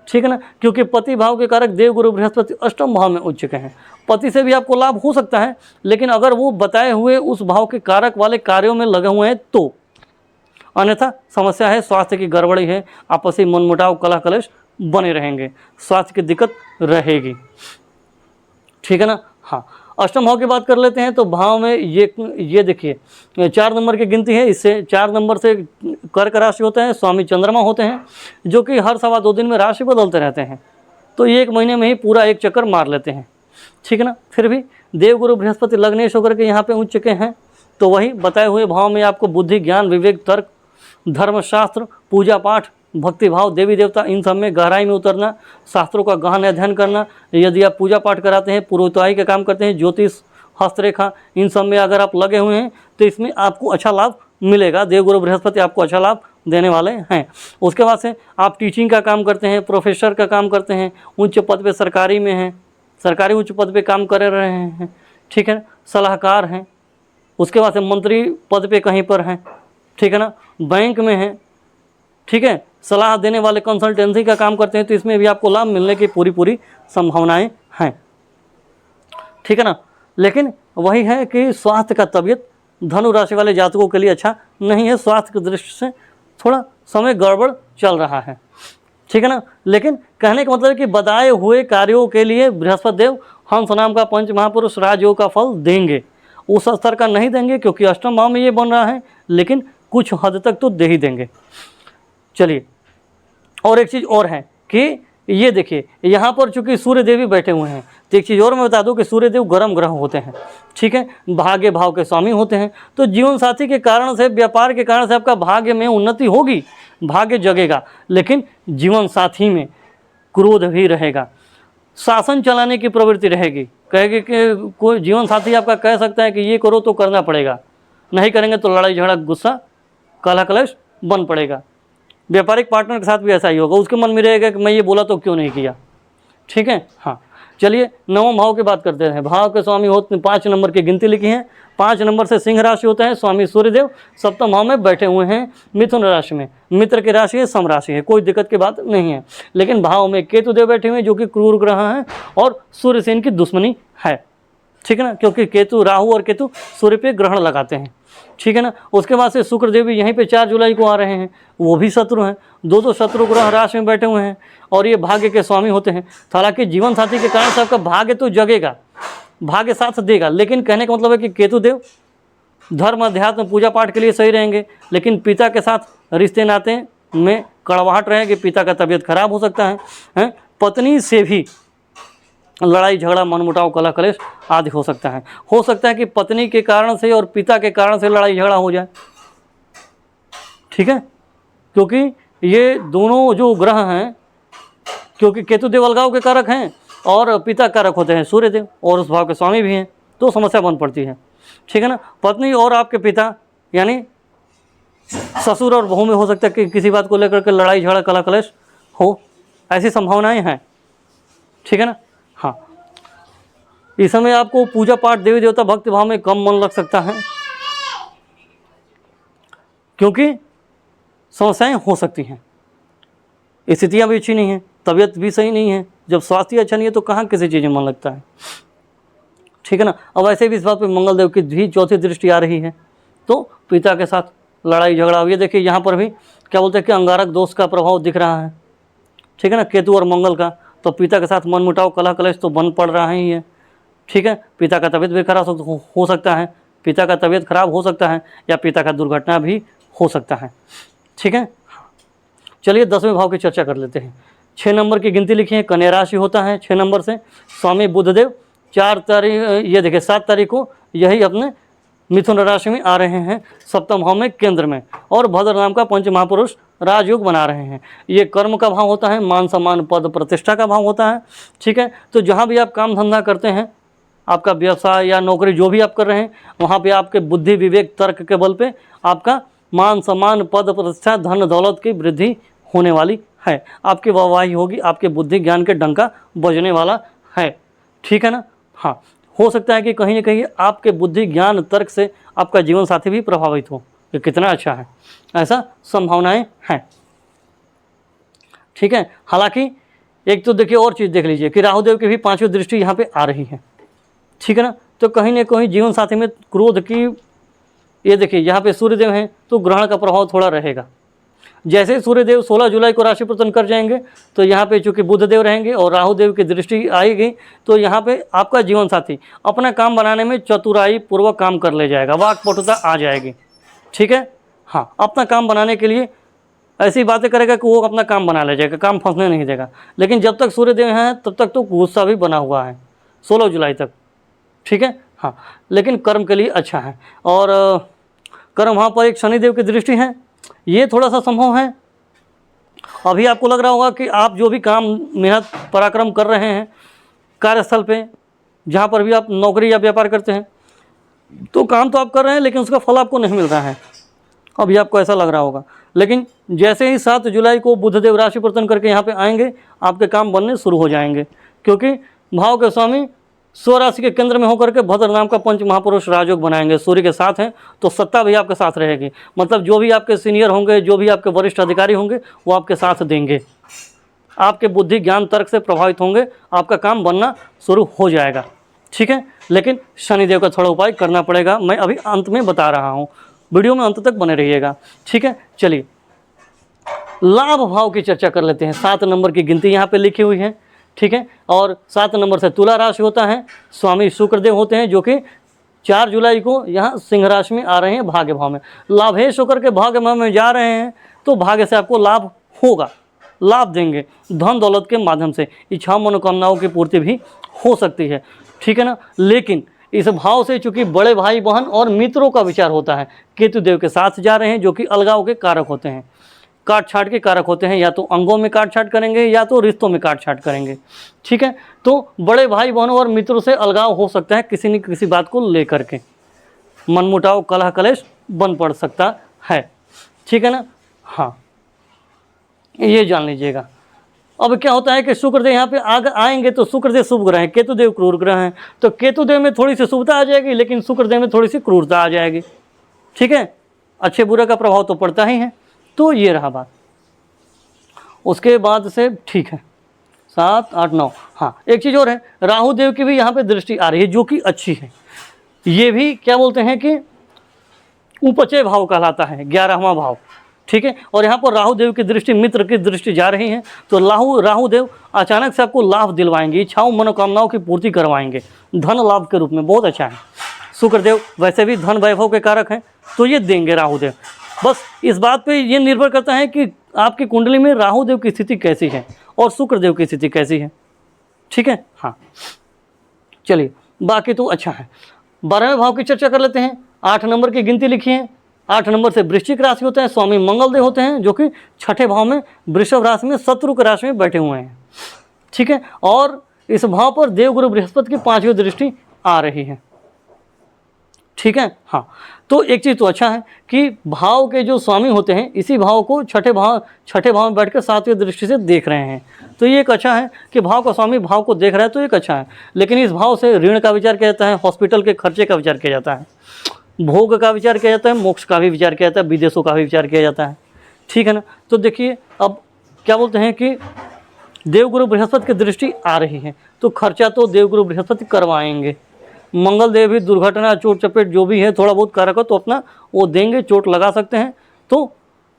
ठीक है ना, क्योंकि पति भाव के कारक देव गुरु बृहस्पति अष्टम भाव में उच्च चुके हैं। पति से भी आपको लाभ हो सकता है, लेकिन अगर वो बताए हुए उस भाव के कारक वाले कार्यों में लगे हुए हैं तो अन्यथा समस्या है, स्वास्थ्य की गड़बड़ी है, आपसी मनमुटाव कलह कलेश बने रहेंगे, स्वास्थ्य की दिक्कत रहेगी। ठीक है ना। हाँ, अष्टम भाव की बात कर लेते हैं। तो भाव में ये देखिए 4 नंबर की गिनती है, इससे 4 नंबर से कर्क राशि होते हैं, स्वामी चंद्रमा होते हैं, जो कि हर 2.25 दिन में राशि बदलते रहते हैं। तो ये 1 महीने में ही पूरा एक चक्कर मार लेते हैं। ठीक है ना। फिर भी देवगुरु बृहस्पति लग्नेश होकर के यहाँ पे उठ चुके हैं। तो वही बताए हुए भाव में आपको बुद्धि, ज्ञान, विवेक, तर्क, धर्मशास्त्र, पूजा पाठ, भक्ति भाव, देवी देवता, इन सब में गहराई में उतरना, शास्त्रों का गहन अध्ययन करना। यदि आप पूजा पाठ कराते हैं, पुरोहिताई का काम करते हैं, ज्योतिष, हस्तरेखा, इन सब में अगर आप लगे हुए हैं तो इसमें आपको अच्छा लाभ मिलेगा। देवगुरु बृहस्पति आपको अच्छा लाभ देने वाले हैं। उसके बाद से आप टीचिंग का काम करते हैं, प्रोफेसर का काम करते हैं, उच्च पद पे सरकारी में हैं, सरकारी उच्च पद पे काम कर रहे हैं। ठीक है, सलाहकार हैं। उसके बाद से मंत्री पद पे कहीं पर हैं। ठीक है ना, बैंक में हैं। ठीक है, सलाह देने वाले कंसल्टेंसी का काम करते हैं, तो इसमें भी आपको लाभ मिलने की पूरी संभावनाएं हैं। ठीक है ना। लेकिन वही है कि स्वास्थ्य का तबीयत धनु राशि वाले जातकों के लिए अच्छा नहीं है, स्वास्थ्य की दृष्टि से थोड़ा समय गड़बड़ चल रहा है। ठीक है ना। लेकिन कहने का मतलब है कि बताए हुए कार्यों के लिए बृहस्पति देव हंस नाम का पंच महापुरुष राजयोग का फल देंगे। उस स्तर का नहीं देंगे क्योंकि अष्टम भाव में ये बन रहा है, लेकिन कुछ हद तक तो दे ही देंगे। चलिए, और एक चीज़ और है कि ये देखिए यहाँ पर चूंकि सूर्य देव भी बैठे हुए हैं, तो एक चीज़ और मैं बता दूं कि सूर्य देव गर्म ग्रह होते हैं। ठीक है, भाग्य भाव के स्वामी होते हैं। तो जीवन साथी के कारण से, व्यापार के कारण से आपका भाग्य में उन्नति होगी, भाग्य जगेगा, लेकिन जीवन साथी में क्रोध भी रहेगा, शासन चलाने की प्रवृत्ति रहेगी। कहेगी कि कोई जीवन साथी आपका कह सकता है कि ये करो तो करना पड़ेगा, नहीं करेंगे तो लड़ाई झगड़ा, गुस्सा, कलह कलेश बन पड़ेगा। व्यापारिक पार्टनर के साथ भी ऐसा ही होगा, उसके मन में रहेगा कि मैं ये बोला तो क्यों नहीं किया। ठीक है। हाँ, चलिए 9वें भाव की बात करते हैं। भाव के स्वामी होते 5 नंबर की गिनती लिखी है। 5 नंबर से सिंह राशि होता है, स्वामी सूर्यदेव सप्तम भाव में बैठे हुए हैं, मिथुन राशि में। मित्र की राशि है, सम राशि है, कोई दिक्कत की बात नहीं है। लेकिन भाव में केतु देव बैठे हुए हैं, जो कि क्रूर ग्रह हैं और सूर्य से इनकी दुश्मनी है। ठीक है ना, क्योंकि केतु, राहु और केतु सूर्य पे ग्रहण लगाते हैं। ठीक है ना। उसके बाद से शुक्र देव भी यहीं पे 4 जुलाई को आ रहे हैं, वो भी शत्रु हैं। 2 शत्रु ग्रह राशि में बैठे हुए हैं और ये भाग्य के स्वामी होते हैं। हालांकि जीवन साथी के कारण से आपका भाग्य तो जगेगा, भाग्य साथ देगा, लेकिन कहने का मतलब है कि केतु देव धर्म, अध्यात्म, पूजा पाठ के लिए सही रहेंगे, लेकिन पिता के साथ रिश्ते नाते में कड़वाहट रहेगी, पिता का तबीयत खराब हो सकता है। पत्नी से भी लड़ाई झगड़ा, मनमुटाव, कलह कलेश आदि हो सकता है। हो सकता है कि पत्नी के कारण से और पिता के कारण से लड़ाई झगड़ा हो जाए। ठीक है, क्योंकि ये दोनों जो ग्रह हैं, क्योंकि केतु देव अलगाव के कारक हैं और पिता कारक होते हैं सूर्य देव, और उस भाव के स्वामी भी हैं, तो समस्या बन पड़ती है। ठीक है ना। पत्नी और आपके पिता यानी ससुर और बहू में हो सकता है कि किसी बात को लेकर के लड़ाई झगड़ा, कलह कलेश हो, ऐसी संभावनाएं हैं। ठीक है ना। हाँ, इस समय आपको पूजा पाठ, देवी देवता, भक्ति भाव में कम मन लग सकता है, क्योंकि समस्याएं हो सकती हैं, स्थितियां भी अच्छी नहीं हैं, तबीयत भी सही नहीं है। जब स्वास्थ्य अच्छा नहीं है तो कहाँ किसी चीज़ में मन लगता है। ठीक है ना। अब ऐसे भी इस बात पे मंगल देव की भी 4थी दृष्टि आ रही है, तो पिता के साथ लड़ाई झगड़ा। ये देखिए यहाँ पर भी क्या बोलते हैं कि अंगारक दोष का प्रभाव दिख रहा है। ठीक है ना, केतु और मंगल का, तो पिता के साथ मनमुटाव, कलह कलेश तो बन पड़ रहा ही है। ठीक है, पिता का तबीयत भी खराब हो सकता है, पिता का तबीयत खराब हो सकता है, या पिता का दुर्घटना भी हो सकता है। ठीक है। चलिए 10वें भाव की चर्चा कर लेते हैं। 6 नंबर की गिनती लिखी है, कन्या राशि होता है 6 नंबर से, स्वामी बुधदेव 4 तारीख, ये देखिए 7 तारीख को यही अपने मिथुन राशि में आ रहे हैं, सप्तम भाव में केंद्र में, और भद्र नाम का पंच महापुरुष राजयोग बना रहे हैं। ये कर्म का भाव होता है, मान सम्मान, पद प्रतिष्ठा का भाव होता है। ठीक है, तो जहाँ भी आप काम धंधा करते हैं, आपका व्यवसाय या नौकरी जो भी आप कर रहे हैं, वहाँ पे आपके बुद्धि, विवेक, तर्क के बल पे आपका मान सम्मान, पद प्रतिष्ठा, धन दौलत की वृद्धि होने वाली है। आपकी वाहवाही होगी, आपके बुद्धि ज्ञान के डंका बजने वाला है। ठीक है ना। हाँ, हो सकता है कि कहीं ना कहीं आपके बुद्धि ज्ञान तर्क से आपका जीवन साथी भी प्रभावित हो, ये कितना अच्छा है, ऐसा संभावनाएं हैं। ठीक है। हालांकि एक तो देखिए और चीज़ देख लीजिए कि राहुदेव की भी 5वीं दृष्टि यहाँ पे आ रही है। ठीक है ना, तो कहीं ना कहीं जीवन साथी में क्रोध की ये देखिए यहाँ पे सूर्यदेव हैं तो ग्रहण का प्रभाव थोड़ा रहेगा। जैसे ही सूर्यदेव 16 जुलाई को राशि परिवर्तन कर जाएंगे तो यहाँ पे चूंकि बुध देव रहेंगे और राहु देव की दृष्टि आएगी, तो यहाँ पे आपका जीवन साथी अपना काम बनाने में चतुराई पूर्वक काम कर ले जाएगा, वाक्पटुता आ जाएगी। ठीक है, हाँ, अपना काम बनाने के लिए ऐसी बातें करेगा कि वो अपना काम बना ले जाएगा, काम फंसने नहीं देगा। लेकिन जब तक सूर्यदेव हैं तब तक तो गुस्सा भी बना हुआ है 16 जुलाई तक। ठीक है, हाँ, लेकिन कर्म के लिए अच्छा है। और कर्म वहाँ पर एक शनिदेव की दृष्टि है, ये थोड़ा सा संभव है। अभी आपको लग रहा होगा कि आप जो भी काम मेहनत पराक्रम कर रहे हैं कार्यस्थल पे, जहाँ पर भी आप नौकरी या व्यापार करते हैं, तो काम तो आप कर रहे हैं लेकिन उसका फल आपको नहीं मिल रहा है। अभी आपको ऐसा लग रहा होगा, लेकिन जैसे ही 7 जुलाई को बुधदेव राशि परिवर्तन करके यहाँ पे आएंगे, आपके काम बनने शुरू हो जाएंगे, क्योंकि भाव के स्वामी स्वराशि के केंद्र में होकर के भद्र नाम का पंच महापुरुष राजयोग बनाएंगे, सूर्य के साथ हैं, तो सत्ता भी आपके साथ रहेगी। मतलब जो भी आपके सीनियर होंगे, जो भी आपके वरिष्ठ अधिकारी होंगे, वो आपके साथ देंगे, आपके बुद्धि ज्ञान तर्क से प्रभावित होंगे, आपका काम बनना शुरू हो जाएगा। ठीक है, लेकिन शनिदेव का थोड़ा उपाय करना पड़ेगा, मैं अभी अंत में बता रहा हूँ, वीडियो में अंत तक बने रहिएगा। ठीक है, चलिए लाभ भाव की चर्चा कर लेते हैं। 7 नंबर की गिनती यहाँ पे लिखी हुई है। ठीक है, और 7 नंबर से तुला राशि होता है, स्वामी शुक्रदेव होते हैं, जो कि 4 जुलाई को यहाँ सिंह राशि में आ रहे हैं भाग्य भाव में। लाभेश होकर के भाग्य भाव में जा रहे हैं, तो भाग्य से आपको लाभ होगा, लाभ देंगे धन दौलत के माध्यम से, इच्छाओं मनोकामनाओं की पूर्ति भी हो सकती है। ठीक है ना, लेकिन इस भाव से चूंकि बड़े भाई बहन और मित्रों का विचार होता है, केतु देव के साथ जा रहे हैं, जो कि अलगाव के कारक होते हैं, काट छाट के कारक होते हैं, या तो अंगों में काट छाट करेंगे या तो रिश्तों में काट छाट करेंगे। ठीक है, तो बड़े भाई बहनों और मित्रों से अलगाव हो सकता है, किसी न किसी बात को लेकर के मनमुटाव कलह कलेश बन पड़ सकता है। ठीक है ना, हाँ, ये जान लीजिएगा। अब क्या होता है कि शुक्रदेव यहाँ पे आएंगे तो शुक्रदेव शुभ ग्रह है, केतुदेव क्रूर ग्रह हैं, तो केतुदेव में थोड़ी सी शुभता आ जाएगी, लेकिन शुक्रदेव में थोड़ी सी क्रूरता आ जाएगी। ठीक है, अच्छे बुरे का प्रभाव तो पड़ता ही है। तो ये रहा बात। उसके बाद से ठीक है 7, 8, 9, हाँ, एक चीज़ और है, राहु देव की भी यहाँ पे दृष्टि आ रही है, जो कि अच्छी है। ये भी क्या बोलते हैं कि उपचय भाव कहलाता है, 11वां भाव। ठीक है, और यहाँ पर राहु देव की दृष्टि, मित्र की दृष्टि जा रही है, तो राहु देव अचानक से आपको लाभ दिलवाएंगे, इच्छाओं मनोकामनाओं की पूर्ति करवाएंगे धन लाभ के रूप में, बहुत अच्छा है। शुक्रदेव वैसे भी धन वैभव के कारक हैं, तो ये देंगे राहु देव। बस इस बात पे ये निर्भर करता है कि आपकी कुंडली में राहु देव की स्थिति कैसी है और शुक्रदेव की स्थिति कैसी है। ठीक है, हाँ, चलिए बाकी तो अच्छा है। 12वें भाव की चर्चा कर लेते हैं। 8 नंबर की गिनती लिखी है। 8 नंबर से वृश्चिक राशि होते हैं, स्वामी मंगलदेव होते हैं, जो कि 6ठे भाव में वृषभ राशि में शत्रु की राशि में बैठे हुए हैं। ठीक है, और इस भाव पर देवगुरु बृहस्पति की 5वीं दृष्टि आ रही है। ठीक है, हाँ, तो एक चीज़ तो अच्छा है कि भाव के जो स्वामी होते हैं इसी भाव को छठे भाव में बैठकर 7वीं दृष्टि से देख रहे हैं, तो ये एक अच्छा है कि भाव का स्वामी भाव को देख रहा है, तो एक अच्छा है। लेकिन इस भाव से ऋण का विचार किया जाता है, हॉस्पिटल के खर्चे का विचार किया जाता है, भोग का विचार किया जाता है, मोक्ष का भी विचार किया जाता है, विदेशों का भी विचार किया जाता है। ठीक है ना, तो देखिए अब क्या बोलते हैं कि देवगुरु बृहस्पति की दृष्टि आ रही है, तो खर्चा तो देवगुरु बृहस्पति करवाएंगे। मंगल देव भी दुर्घटना चोट चपेट जो भी है थोड़ा बहुत कारक हो तो अपना वो देंगे, चोट लगा सकते हैं। तो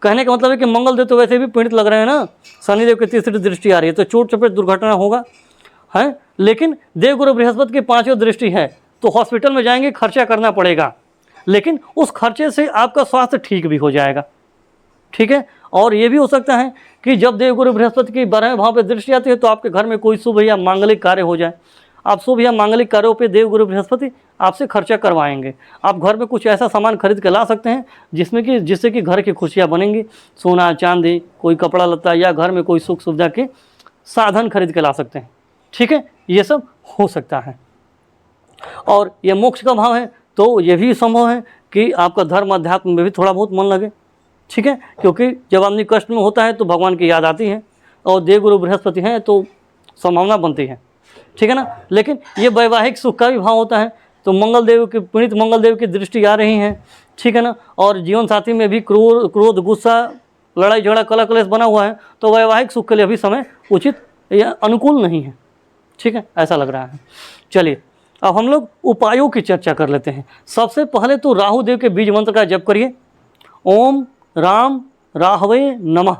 कहने का मतलब है कि मंगल देव तो वैसे भी पीड़ित लग रहे हैं ना, शनिदेव की 3री दृष्टि आ रही है, तो चोट चपेट दुर्घटना होगा है। लेकिन देवगुरु बृहस्पति की 5वीं दृष्टि है, तो हॉस्पिटल में जाएंगे, खर्चा करना पड़ेगा, लेकिन उस खर्चे से आपका स्वास्थ्य ठीक भी हो जाएगा। ठीक है, और ये भी हो सकता है कि जब देवगुरु बृहस्पति की 12वें भाव पर दृष्टि आती है तो आपके घर में कोई शुभ या मांगलिक कार्य हो जाए। आप शुभ या मांगलिक कार्यों पे देवगुरु बृहस्पति आपसे खर्चा करवाएंगे। आप घर में कुछ ऐसा सामान खरीद के ला सकते हैं जिससे कि घर की खुशियाँ बनेंगी। सोना चांदी, कोई कपड़ा लत्ता, या घर में कोई सुख सुविधा के साधन खरीद के ला सकते हैं। ठीक है, ये सब हो सकता है। और ये मोक्ष का भाव है, तो ये भी संभव है कि आपका धर्म अध्यात्म में भी थोड़ा बहुत मन लगे। ठीक है, क्योंकि जब आदमी कष्ट में होता है तो भगवान की याद आती है, और देवगुरु बृहस्पति हैं तो संभावना बनती है। ठीक है ना, लेकिन ये वैवाहिक सुख का भी भाव होता है, तो पीड़ित मंगल देव की दृष्टि आ रही है। ठीक है ना, और जीवन साथी में भी क्रोध गुस्सा लड़ाई झगड़ा कलह कलेश बना हुआ है, तो वैवाहिक सुख के लिए अभी समय उचित या अनुकूल नहीं है। ठीक है, ऐसा लग रहा है। चलिए अब हम लोग उपायों की चर्चा कर लेते हैं। सबसे पहले तो राहु देव के बीज मंत्र का जप करिए। ओम राम राहवे नमः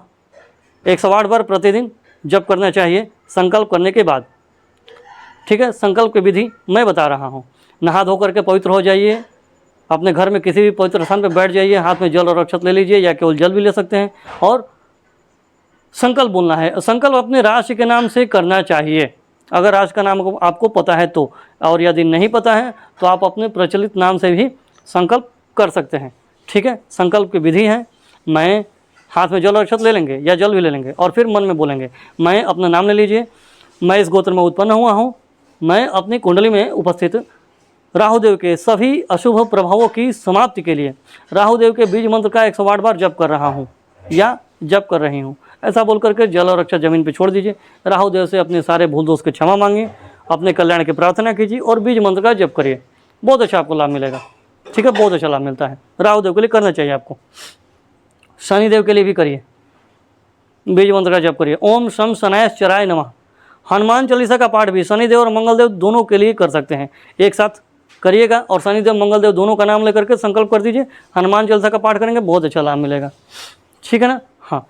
108 बार प्रतिदिन जप करना चाहिए संकल्प करने के बाद। ठीक है, संकल्प की विधि मैं बता रहा हूँ। नहा धो करके पवित्र हो जाइए, अपने घर में किसी भी पवित्र स्थान पर बैठ जाइए, हाथ में जल और अक्षत ले लीजिए या केवल जल भी ले सकते हैं, और संकल्प बोलना है। संकल्प अपने राशि के नाम से करना चाहिए, अगर राशि का नाम आपको पता है तो, और यदि नहीं पता है तो आप अपने प्रचलित नाम से भी संकल्प कर सकते हैं। ठीक है, संकल्प की विधि है, मैं हाथ में जल और अक्षत ले लेंगे या जल भी ले लेंगे और फिर मन में बोलेंगे। मैं अपना नाम ले लीजिए, मैं इस गोत्र में उत्पन्न हुआ हूँ, मैं अपनी कुंडली में उपस्थित राहुदेव के सभी अशुभ प्रभावों की समाप्ति के लिए राहुदेव के बीज मंत्र का 108 बार जप कर रहा हूँ या जप कर रही हूँ। ऐसा बोल करके जल और अक्षत जमीन पर छोड़ दीजिए। राहुदेव से अपने सारे भूल दोष के क्षमा मांगिए, अपने कल्याण की प्रार्थना कीजिए और बीज मंत्र का जप करिए। बहुत अच्छा आपको लाभ मिलेगा। ठीक है, बहुत अच्छा लाभ मिलता है। राहुदेव के लिए करना चाहिए आपको। शनिदेव के लिए भी करिए, बीज मंत्र का जप करिए। ओम शम शनायश्चराय नमः। हनुमान चालीसा का पाठ भी शनिदेव और मंगलदेव दोनों के लिए कर सकते हैं, एक साथ करिएगा और शनिदेव मंगलदेव दोनों का नाम लेकर के संकल्प कर दीजिए। हनुमान चालीसा का पाठ करेंगे, बहुत अच्छा लाभ मिलेगा। ठीक है ना। हाँ,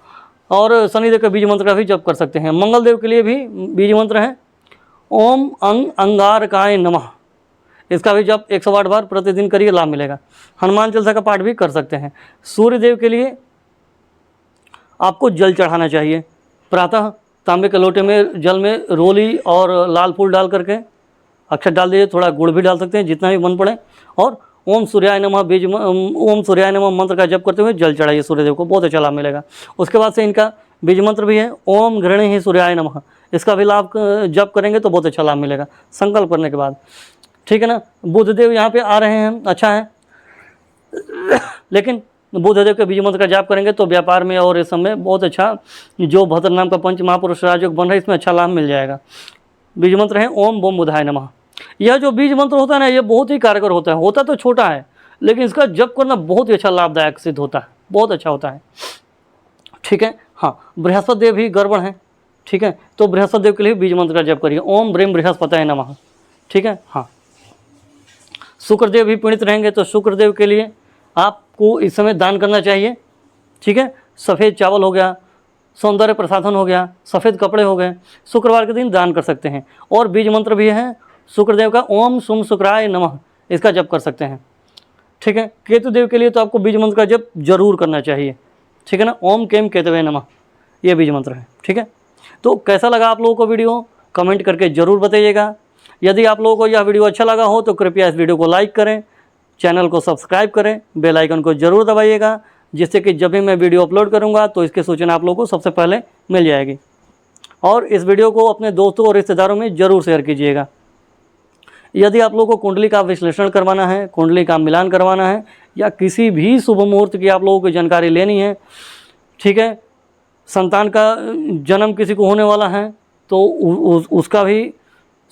और शनिदेव के बीज मंत्र का भी जप कर सकते हैं। मंगलदेव के लिए भी बीज मंत्र है ओम अंगारकाय नमः, इसका भी जप 108 बार प्रतिदिन करिए, लाभ मिलेगा। हनुमान चालीसा का पाठ भी कर सकते हैं। सूर्यदेव के लिए आपको जल चढ़ाना चाहिए। प्रातः तांबे के लोटे में जल में रोली और लाल फूल डाल करके अक्षत डाल दीजिए, थोड़ा गुड़ भी डाल सकते हैं, जितना भी मन पड़े, और ओम सूर्याय नमः ओम सूर्याय नमः मंत्र का जप करते हुए जल चढ़ाइए सूर्यदेव को, बहुत अच्छा लाभ मिलेगा। उसके बाद से इनका बीज मंत्र भी है ओम घृणे ही सूर्याय नमः, इसका भी लाभ जप करेंगे तो बहुत अच्छा लाभ मिलेगा संकल्प करने के बाद। ठीक है ना। बुधदेव यहाँ पे आ रहे हैं, अच्छा है, लेकिन बुधदेव के बीज मंत्र का जाप करेंगे तो व्यापार में और इस समय बहुत अच्छा, जो भद्र नाम का पंच महापुरुष राजयोग बन रहा है इसमें अच्छा लाभ मिल जाएगा। बीज मंत्र है ओम बोम बुधाय नमः। यह जो बीज मंत्र होता है ना, ये बहुत ही कारगर होता है। होता तो छोटा है लेकिन इसका जप करना बहुत ही अच्छा लाभदायक सिद्ध होता है, बहुत अच्छा होता है। ठीक है। हाँ, बृहस्पति देव भी गड़बड़ है। ठीक है, तो बृहस्पति देव के लिए बीज मंत्र का जप करिए ओम ब्रीम बृहस्पताय नमः। ठीक है। हाँ, शुक्रदेव भी पीड़ित रहेंगे तो शुक्रदेव के लिए आपको इस समय दान करना चाहिए। ठीक है, सफ़ेद चावल हो गया, सौंदर्य प्रसाधन हो गया, सफ़ेद कपड़े हो गए, शुक्रवार के दिन दान कर सकते हैं। और बीज मंत्र भी है शुक्रदेव का ओम शुम शुक्राय नमः, इसका जप कर सकते हैं। ठीक है। केतुदेव के लिए तो आपको बीज मंत्र का जप जरूर करना चाहिए। ठीक है ना, ओम केम केतवे नमः, ये बीज मंत्र है। ठीक है, तो कैसा लगा आप लोगों को वीडियो, कमेंट करके ज़रूर बताइएगा। यदि आप लोगों को यह वीडियो अच्छा लगा हो तो कृपया इस वीडियो को लाइक करें, चैनल को सब्सक्राइब करें, बेल आइकन को ज़रूर दबाइएगा, जिससे कि जब भी मैं वीडियो अपलोड करूंगा तो इसकी सूचना आप लोगों को सबसे पहले मिल जाएगी। और इस वीडियो को अपने दोस्तों और रिश्तेदारों में ज़रूर शेयर कीजिएगा। यदि आप लोगों को कुंडली का विश्लेषण करवाना है, कुंडली का मिलान करवाना है, या किसी भी शुभ मुहूर्त की आप लोगों को जानकारी लेनी है, ठीक है, संतान का जन्म किसी को होने वाला है तो उसका भी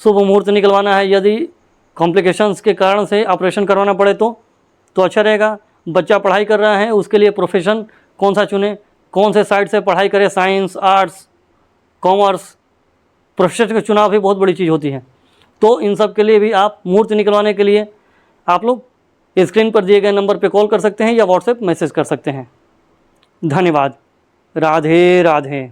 शुभ मुहूर्त निकलवाना है, यदि कॉम्प्लिकेशंस के कारण से ऑपरेशन करवाना पड़े तो अच्छा रहेगा। बच्चा पढ़ाई कर रहा है, उसके लिए प्रोफेशन कौन सा चुने, कौन से साइड से पढ़ाई करे, साइंस, आर्ट्स, कॉमर्स, प्रोफेशन का चुनाव भी बहुत बड़ी चीज़ होती है। तो इन सब के लिए भी आप मुहूर्त निकलवाने के लिए आप लोग स्क्रीन पर दिए गए नंबर पर कॉल कर सकते हैं या व्हाट्सएप मैसेज कर सकते हैं। धन्यवाद। राधे राधे।